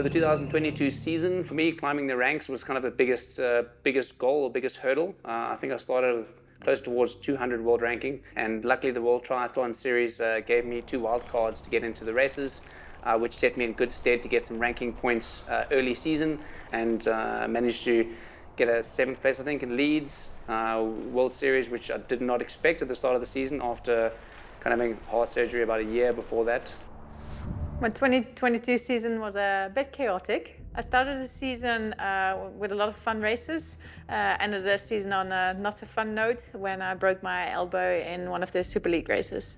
the 2022 season, for me, climbing the ranks was kind of the biggest goal or biggest hurdle. I think I started with close towards 200 world ranking, and luckily the World Triathlon Series gave me 2 wild cards to get into the races, which set me in good stead to get some ranking points early season, and managed to get a 7th place, I think, in Leeds World Series, which I did not expect at the start of the season after kind of having heart surgery about a year before that. My 2022 season was a bit chaotic. I started the season with a lot of fun races, ended the season on a not so fun note when I broke my elbow in one of the Super League races.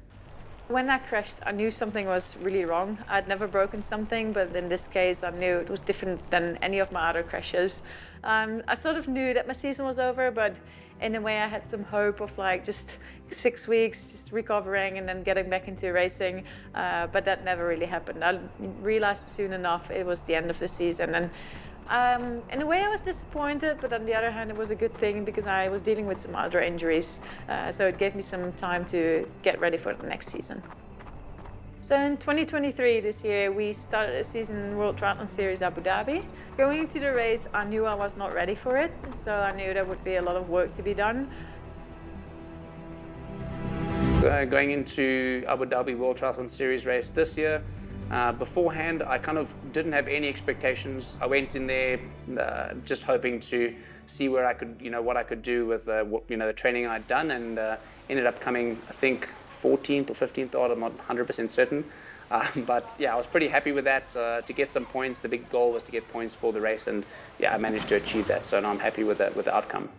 When I crashed, I knew something was really wrong. I'd never broken something, but in this case, I knew it was different than any of my other crashes. I sort of knew that my season was over, but in a way I had some hope of like just 6 weeks, just recovering and then getting back into racing, but that never really happened. I realized soon enough it was the end of the season, and in a way I was disappointed, but on the other hand it was a good thing because I was dealing with some other injuries, so it gave me some time to get ready for the next season. So in 2023, this year, we started a season in World Triathlon Series Abu Dhabi. Going into the race, I knew I was not ready for it, so I knew there would be a lot of work to be done. Going into Abu Dhabi World Triathlon Series race this year, beforehand, I kind of didn't have any expectations. I went in there just hoping to see where I could, what I could do with the training I'd done, and ended up coming, I think, 14th or 15th odd, I'm not 100% certain. But yeah, I was pretty happy with that, to get some points. The big goal was to get points for the race, and yeah, I managed to achieve that. So now I'm happy with the outcome.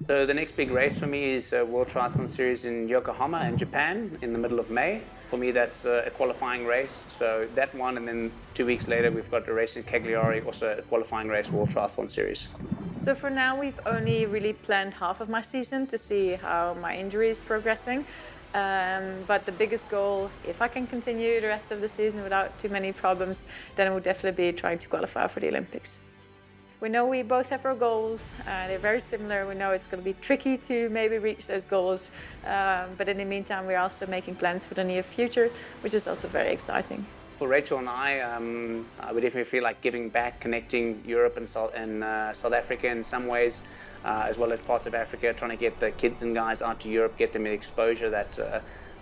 So the next big race for me is World Triathlon Series in Yokohama in Japan in the middle of May. For me, that's a qualifying race. So that one, and then 2 weeks later, we've got a race in Cagliari, also a qualifying race, World Triathlon Series. So for now, we've only really planned half of my season to see how my injury is progressing. But the biggest goal, if I can continue the rest of the season without too many problems, then it would definitely be trying to qualify for the Olympics. We know we both have our goals, they're very similar. We know it's going to be tricky to maybe reach those goals, but in the meantime, we're also making plans for the near future, which is also very exciting. For Rachel and I would definitely feel like giving back, connecting Europe and South Africa in some ways, as well as parts of Africa, trying to get the kids and guys out to Europe, get them the exposure that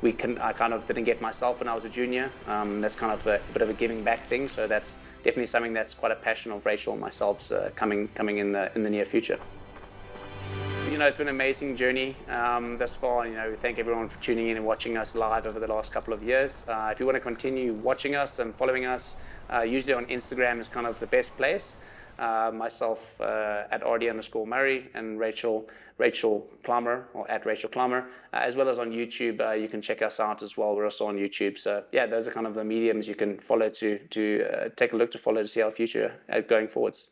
I kind of didn't get myself when I was a junior. That's kind of a bit of a giving back thing, so that's definitely something that's quite a passion of Rachel and myself coming in the near future. It's been an amazing journey thus far. We thank everyone for tuning in and watching us live over the last couple of years. If you want to continue watching us and following us, usually on Instagram is kind of the best place. Myself at RD_Murray, and Rachel Klamer, or at Rachel Klamer, as well as on YouTube. You can check us out as well. We're also on YouTube. So yeah, those are kind of the mediums you can follow to take a look, to follow to see our future going forwards.